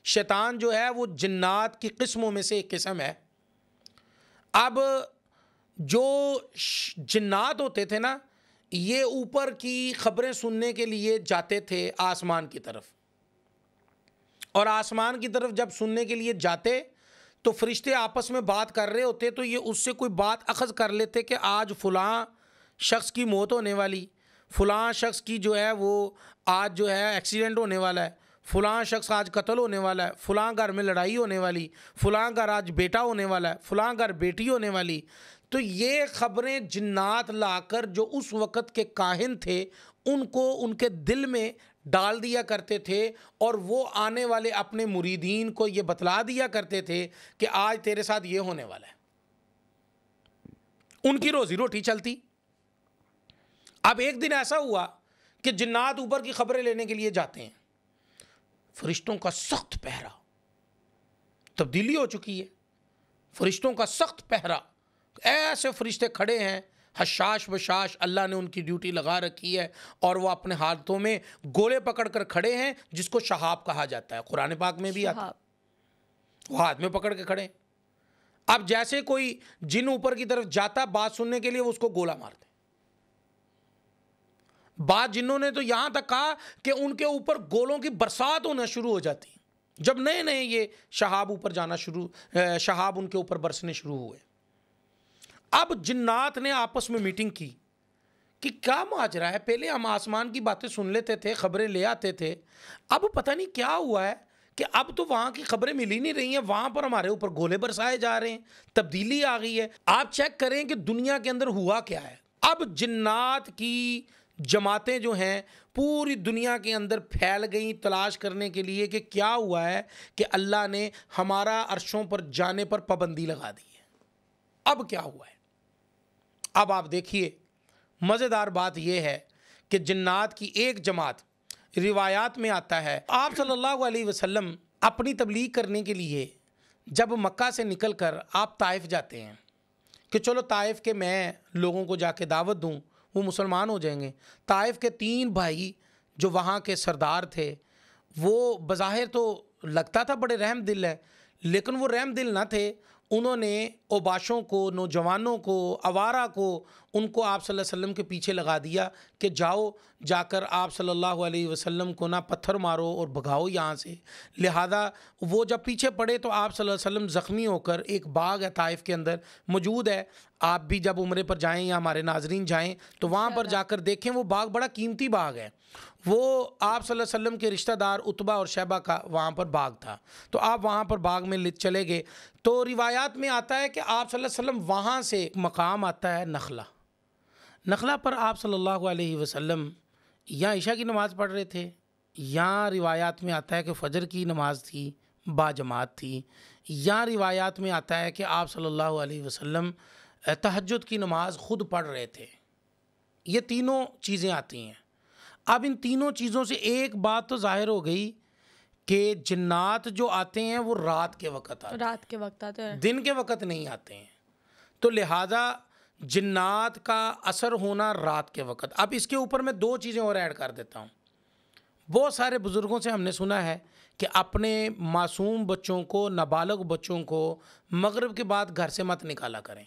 Speaker 2: शैतान जो है वो जिन्नात की किस्मों में से एक किस्म है। अब जो जिन्नात होते थे ना, ये ऊपर की खबरें सुनने के लिए जाते थे आसमान की तरफ, और आसमान की तरफ जब सुनने के लिए जाते तो फरिश्ते आपस में बात कर रहे होते, तो ये उससे कोई बात अखज़ कर लेते कि आज फ़लाँ शख्स की मौत होने वाली, फ़लाँ शख्स की जो है वो आज जो है एक्सीडेंट होने वाला है, फ़लाँ शख्स आज कत्ल होने वाला है, फ़लाँ घर में लड़ाई होने वाली, फ़लाँ घर आज बेटा होने वाला है, फ़लाँ घर बेटी होने वाली। तो ये ख़बरें जिन्नात लाकर जो उस वक़्त के काहिन थे उनको उनके दिल में डाल दिया करते थे, और वो आने वाले अपने मुरीदीन को ये बतला दिया करते थे कि आज तेरे साथ ये होने वाला है। उनकी रोज़ी रोटी चलती। अब एक दिन ऐसा हुआ कि जिन्नात ऊपर की खबरें लेने के लिए जाते हैं, फरिश्तों का सख्त पहरा, तब्दीली हो चुकी है, फरिश्तों का सख्त पहरा, ऐसे फरिश्ते खड़े हैं हशाश बशाश, अल्लाह ने उनकी ड्यूटी लगा रखी है, और वो अपने हाथों में गोले पकड़ कर खड़े हैं जिसको शहाब कहा जाता है, कुरान पाक में भी आता है, वो हाथ में पकड़ के खड़े हैं। अब जैसे कोई जिन ऊपर की तरफ जाता बात सुनने के लिए, वो उसको गोला मारते। बात जिन्हों ने तो यहां तक कहा कि उनके ऊपर गोलों की बरसात होना शुरू हो जाती, जब नए नए ये शहाब ऊपर जाना शुरू, शहाब उनके ऊपर बरसने शुरू हुए। अब जिन्नात ने आपस में मीटिंग की कि क्या माजरा है, पहले हम आसमान की बातें सुन लेते थे, खबरें ले आते थे, अब पता नहीं क्या हुआ है कि अब तो वहाँ की खबरें मिल ही नहीं रही हैं, वहाँ पर हमारे ऊपर गोले बरसाए जा रहे हैं, तब्दीली आ गई है। आप चेक करें कि दुनिया के अंदर हुआ क्या है। अब जिन्नात की जमातें जो हैं पूरी दुनिया के अंदर फैल गई तलाश करने के लिए कि क्या हुआ है कि अल्लाह ने हमारा अर्शों पर जाने पर पाबंदी लगा दी है। अब क्या हुआ है, अब आप देखिए, मज़ेदार बात यह है कि जिन्नात की एक जमात, रिवायात में आता है आप सल्लल्लाहु अलैहि वसल्लम अपनी तबलीग करने के लिए जब मक्का से निकल कर आप ताइफ जाते हैं कि चलो ताइफ के मैं लोगों को जाके दावत दूं, वो मुसलमान हो जाएंगे। ताइफ के 3 भाई जो वहाँ के सरदार थे, वो बज़ाहिर तो लगता था बड़े रहम दिल है, लेकिन वो रहम दिल ना थे। उन्होंने ओबाशों को, नौजवानों को, आवारा को, उनको आप सल्लल्लाहु अलैहि वसल्लम के पीछे लगा दिया कि जाओ जाकर आप सल्लल्लाहु अलैहि वसल्लम को ना पत्थर मारो और भगाओ यहाँ से। लिहाजा वो जब पीछे पड़े तो आप सल्लल्लाहु अलैहि वसल्लम ज़ख्मी होकर, एक बाग है ताइफ के अंदर मौजूद है, आप भी जब उम्रे पर जाएं या हमारे नाजरीन जाएं तो वहाँ पर जाकर देखें, वो बाग बड़ा कीमती बाग है। वो आप सल्लल्लाहु अलैहि वसल्लम के रिश्तेदार उतबा और शैबा का वहाँ पर बाग था, तो आप वहाँ पर बाग में चले गए। तो रिवायात में आता है कि आप सल्लल्लाहु अलैहि वसल्लम वहाँ से मकाम आता है नखला, नखला पर आप सल्लल्लाहु अलैहि वसल्लम या इशा की नमाज़ पढ़ रहे थे, या रिवायात में आता है कि फ़जर की नमाज़ थी, बाजमात थी, या रिवायात में आता है कि आप सल्लल्लाहु अलैहि वसल्लम तहज्जुद की नमाज़ ख़ुद पढ़ रहे थे। ये तीनों चीज़ें आती हैं। अब इन तीनों चीज़ों से एक बात तो ज़ाहिर हो गई कि जिन्नात जो आते हैं वो रात के वक्त आते हैं,
Speaker 1: रात के वक्त आते हैं,
Speaker 2: दिन के वक्त नहीं आते हैं। तो लिहाजा जिन्नात का असर होना रात के वक्त। अब इसके ऊपर मैं दो चीज़ें और ऐड कर देता हूँ। बहुत सारे बुज़ुर्गों से हमने सुना है कि अपने मासूम बच्चों को, नाबालिग बच्चों को मगरिब के बाद घर से मत निकाला करें।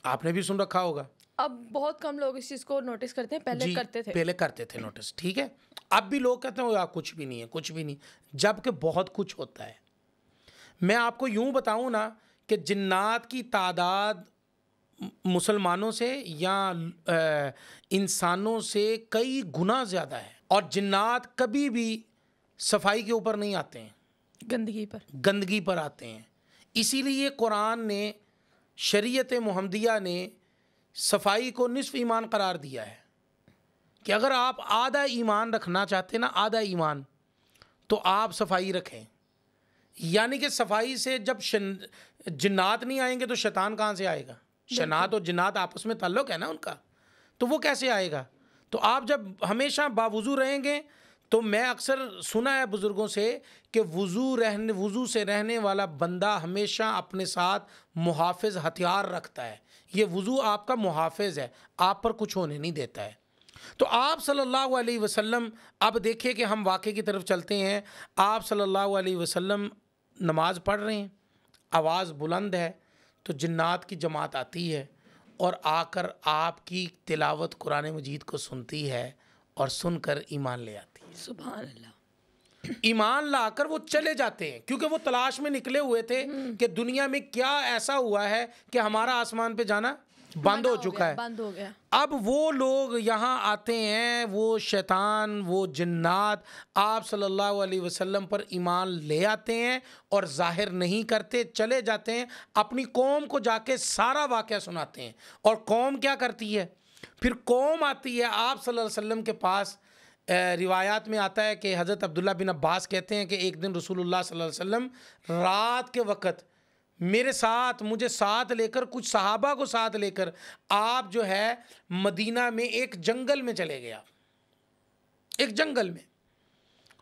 Speaker 2: आपने भी सुन रखा होगा।
Speaker 1: अब बहुत कम लोग इस चीज़ को नोटिस करते हैं, पहले करते थे।
Speaker 2: पहले करते थे नोटिस, ठीक है। अब भी लोग कहते हैं यार कुछ भी नहीं है, कुछ भी नहीं, जबकि बहुत कुछ होता है। मैं आपको यूं बताऊं ना कि जिन्नात की तादाद मुसलमानों से या इंसानों से कई गुना ज़्यादा है, और जिन्नात कभी भी सफाई के ऊपर नहीं आते हैं, गंदगी पर आते हैं। इसीलिए कुरान ने, शरीयत मुहम्मदिया ने सफाई को निस्फ ईमान करार दिया है कि अगर आप आधा ईमान रखना चाहते ना, आधा ईमान, तो आप सफाई रखें। यानी कि सफाई से जब जिन्नात नहीं आएंगे तो शैतान कहाँ से आएगा? शनात और जिन्नात आपस में ताल्लुक़ है ना उनका, तो वो कैसे आएगा? तो आप जब हमेशा बावुज़ू रहेंगे, तो मैं अक्सर सुना है बुज़ुर्गों से कि वुज़ू से रहने वाला बंदा हमेशा अपने साथ मुहाफ़िज़ हथियार रखता है। ये वुज़ू आपका मुहाफ़िज़ है, आप पर कुछ होने नहीं देता है। तो आप सल्लल्लाहु अलैहि वसल्लम, अब देखिए कि हम वाक़े की तरफ चलते हैं। आप सल्लल्लाहु अलैहि वसल्लम नमाज़ पढ़ रहे हैं, आवाज़ बुलंद है, तो जिन्नात की जमात आती है और आकर आपकी तिलावत कुरान मजीद को सुनती है और सुनकर ईमान ले आती है।
Speaker 1: सुभान अल्लाह।
Speaker 2: ईमान लाकर वो चले जाते हैं, क्योंकि वो तलाश में निकले हुए थे कि दुनिया में क्या ऐसा हुआ है कि हमारा आसमान पे जाना बंद हो चुका है,
Speaker 1: बंद हो गया।
Speaker 2: अब वो लोग यहाँ आते हैं, वो शैतान, वो जिन्नात आप सल्लल्लाहु अलैहि वसल्लम पर ईमान ले आते हैं और ज़ाहिर नहीं करते, चले जाते हैं, अपनी कौम को जाके सारा वाक़या सुनाते हैं। और कौम क्या करती है? फिर कौम आती है आप सल्लल्लाहु अलैहि वसल्लम के पास। रिवायात में आता है कि हज़रत अब्दुल्ला बिन अब्बास कहते हैं कि एक दिन रसूलुल्लाह सल्लल्लाहु अलैहि वसल्लम रात के वक़्त मेरे साथ, मुझे साथ लेकर, कुछ सहाबा को साथ लेकर आप जो है मदीना में एक जंगल में चले गए, एक जंगल में,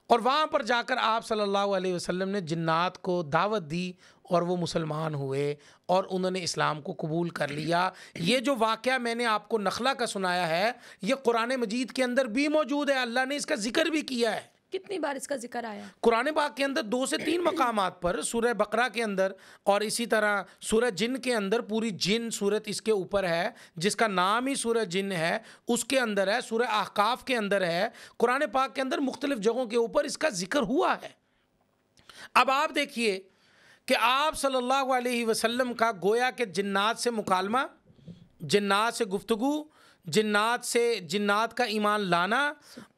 Speaker 2: और वहाँ पर जाकर आप सल्लल्लाहु अलैहि वसल्लम ने जिन्नात को दावत दी और वो मुसलमान हुए और उन्होंने इस्लाम को कबूल कर लिया। ये जो वाक़या मैंने आपको नखला का सुनाया है, ये कुरान मजीद के अंदर भी मौजूद है, अल्लाह ने इसका जिक्र भी किया है।
Speaker 1: कितनी बार इसका जिक्र आया?
Speaker 2: कुरान पाक के अंदर 2 से 3 मकामात पर, सूरह बकरा के अंदर और इसी तरह सूरह जिन के अंदर, पूरी जिन सूरत इसके ऊपर है जिसका नाम ही सूरह जिन है, उसके अंदर है, सूरह अहकाफ के अंदर है, कुरान पाक के अंदर मुख्तलिफ जगहों के ऊपर इसका जिक्र हुआ है। अब आप देखिए कि आप सल्लल्लाहु अलैहि वसल्लम का गोया के जिन्नात से मुकालमा, जिन्नात से गुफ्तगू, जिन्नात का ईमान लाना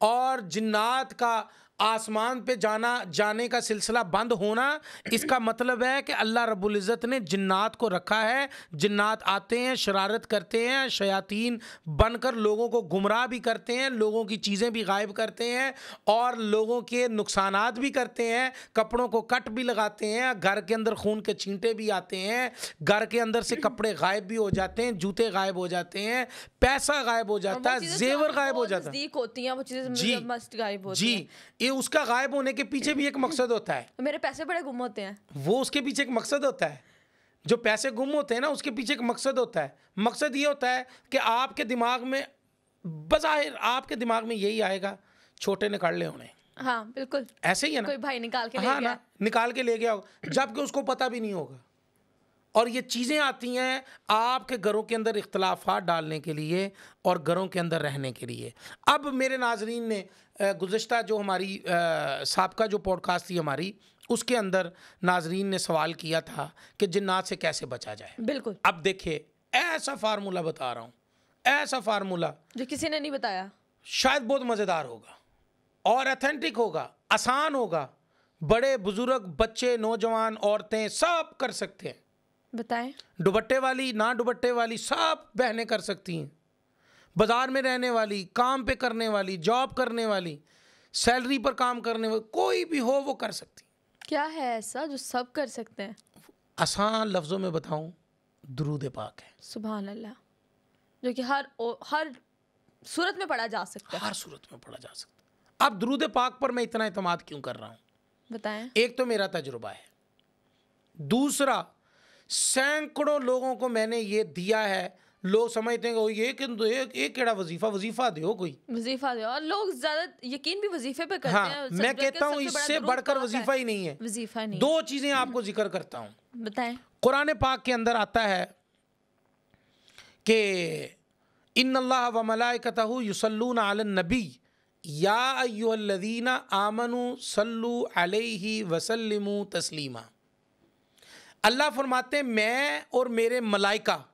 Speaker 2: और जिन्नात का आसमान पे जाने का सिलसिला बंद होना, इसका मतलब है कि अल्लाह रब्बुल इज़्ज़त ने जिन्नात को रखा है। जिन्नात आते हैं, शरारत करते हैं, शयातीन बनकर लोगों को गुमराह भी करते हैं, लोगों की चीज़ें भी गायब करते हैं और लोगों के नुकसानात भी करते हैं, कपड़ों को कट भी लगाते हैं, घर के अंदर खून के छींटे भी आते हैं, घर के अंदर से कपड़े गायब भी हो जाते हैं, जूते गायब हो जाते हैं, पैसा गायब हो जाता है, जेवर गायब हो जाता है,
Speaker 1: होती हैं वो चीज़ें, मस्त गायब होती हैं।
Speaker 2: जी, उसका गायब होने के पीछे भी एक मकसद होता है।
Speaker 1: मेरे पैसे बड़े गुम होते हैं,
Speaker 2: वो उसके पीछे एक मकसद होता है। जो पैसे गुम होते हैं ना, उसके पीछे एक मकसद होता है। मकसद ये होता है कि आपके दिमाग में, बज़ाहिर आपके दिमाग में यही आएगा, छोटे ने कर ले होने।
Speaker 1: हाँ बिल्कुल,
Speaker 2: ऐसे ही है ना,
Speaker 1: कोई भाई निकाल के ले
Speaker 2: हाँ
Speaker 1: गया,
Speaker 2: ना, निकाल के ले गया होगा, जबकि उसको पता भी नहीं होगा। और ये चीज़ें आती हैं आपके घरों के अंदर इख्तलाफात डालने के लिए और घरों के अंदर रहने के लिए। अब मेरे नाजरीन ने गुज़श्ता जो हमारी साबका जो पॉडकास्ट थी हमारी, उसके अंदर नाजरीन ने सवाल किया था कि जिन्नात से कैसे बचा जाए।
Speaker 1: बिल्कुल।
Speaker 2: अब देखिए, ऐसा फार्मूला बता रहा हूँ, ऐसा फार्मूला
Speaker 1: जो किसी ने नहीं बताया, शायद
Speaker 2: बहुत मज़ेदार होगा और ऑथेंटिक होगा, आसान होगा, बड़े बुजुर्ग, बच्चे, नौजवान, औरतें सब कर सकते हैं।
Speaker 1: बताएं।
Speaker 2: दुपट्टे वाली, ना दुपट्टे वाली, सब बहनें कर सकती हैं। बाजार में रहने वाली, काम पे करने वाली, जॉब करने वाली, सैलरी पर काम करने वाली, कोई भी हो वो कर सकती।
Speaker 1: क्या है ऐसा जो सब कर सकते हैं?
Speaker 2: आसान लफ्ज़ों में बताऊं, दुरूद पाक है।
Speaker 1: सुभान अल्लाह, जो कि हर सूरत में पढ़ा जा सकता है।
Speaker 2: हर सूरत में पढ़ा जा सकता है। अब दुरूद पाक पर मैं इतना इत्मीनान क्यों कर रहा हूँ?
Speaker 1: बताएं।
Speaker 2: एक तो मेरा तजुर्बा है, दूसरा सैकड़ों लोगों को मैंने ये दिया है। लोग समझते हैं कि ये केड़ा वजीफा दो कोई
Speaker 1: वजीफा दो, और लोग ज्यादा यकीन भी वजीफे पे करते
Speaker 2: हाँ,
Speaker 1: हैं।
Speaker 2: मैं कहता हूँ इससे बढ़कर वजीफा ही नहीं है।
Speaker 1: वजीफा नहीं।
Speaker 2: दो चीजें आपको जिक्र करता हूँ।
Speaker 1: बताएं।
Speaker 2: कुरान पाक के अंदर आता है कि इन्नल्लाह व मलाइकतहु युसल्लूना अलन नबी या अय्युहल्लज़ीना आमनू सल्लू अलैहि वसल्लिमू तस्लीमा। अल्लाह फरमाते हैं मैं और मेरे मलाइका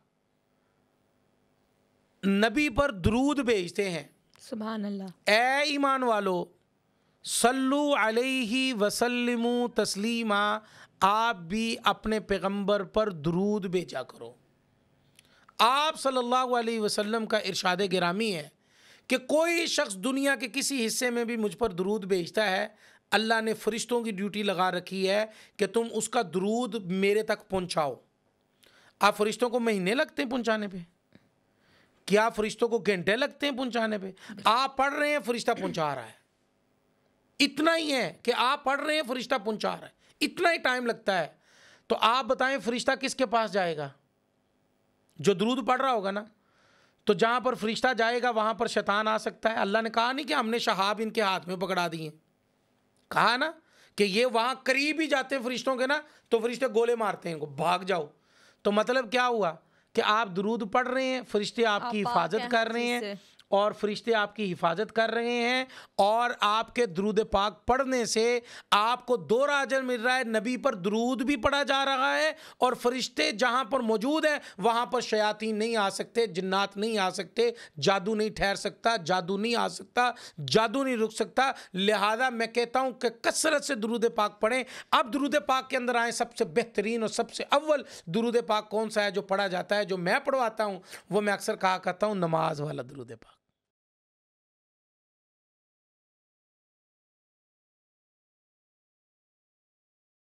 Speaker 2: नबी पर दुरूद भेजते हैं।
Speaker 1: सुभान अल्लाह।
Speaker 2: ए ईमान वालो सल्लू अलैहि वसल्लिमू तस्लीमा, आप भी अपने पैगंबर पर दुरूद भेजा करो। आप सल्लल्लाहु अलैहि वसल्लम का इरशाद गिरामी है कि कोई शख्स दुनिया के किसी हिस्से में भी मुझ पर दुरूद भेजता है, अल्लाह ने फरिश्तों की ड्यूटी लगा रखी है कि तुम उसका दुरूद मेरे तक पहुंचाओ। आप फरिश्तों को महीने लगते हैं पहुंचाने पे? क्या फरिश्तों को घंटे लगते हैं पहुंचाने पे? आप पढ़ रहे हैं, फरिश्ता पहुंचा रहा है। इतना ही है कि आप पढ़ रहे हैं, फरिश्ता पहुंचा रहा है, इतना ही टाइम लगता है। तो आप बताएं फरिश्ता किसके पास जाएगा? जो दुरूद पढ़ रहा होगा ना। तो जहां पर फरिश्ता जाएगा वहां पर शैतान आ सकता है। अल्लाह ने कहा नहीं कि हमने शहाब इनके हाथ में पकड़ा दिए, कहा ना कि ये वहां करीब ही जाते हैं फरिश्तों के ना, तो फरिश्ते गोले मारते हैं इनको, भाग जाओ। तो मतलब क्या हुआ कि आप दुरूद पढ़ रहे हैं, फरिश्ते आपकी हिफाजत कर रहे हैं, और फरिश्ते आपकी हिफाजत कर रहे हैं, और आपके दुरूद पाक पढ़ने से आपको दो अजर मिल रहा है। नबी पर दुरूद भी पढ़ा जा रहा है, और फरिश्ते जहां पर मौजूद हैं वहां पर शयातीन नहीं आ सकते, जिन्नात नहीं आ सकते, जादू नहीं ठहर सकता, जादू नहीं आ सकता, जादू नहीं रुक सकता। लिहाजा मैं कहता हूं कि कसरत से दुरूद पाक पढ़ें। अब दुरूद पाक के अंदर आए, सबसे बेहतरीन और सबसे अव्वल दुरूद पाक कौन सा है जो पढ़ा जाता है, जो मैं पढ़वाता हूं, वो मैं अक्सर कहा करता हूं नमाज वाला दुरूद पाक।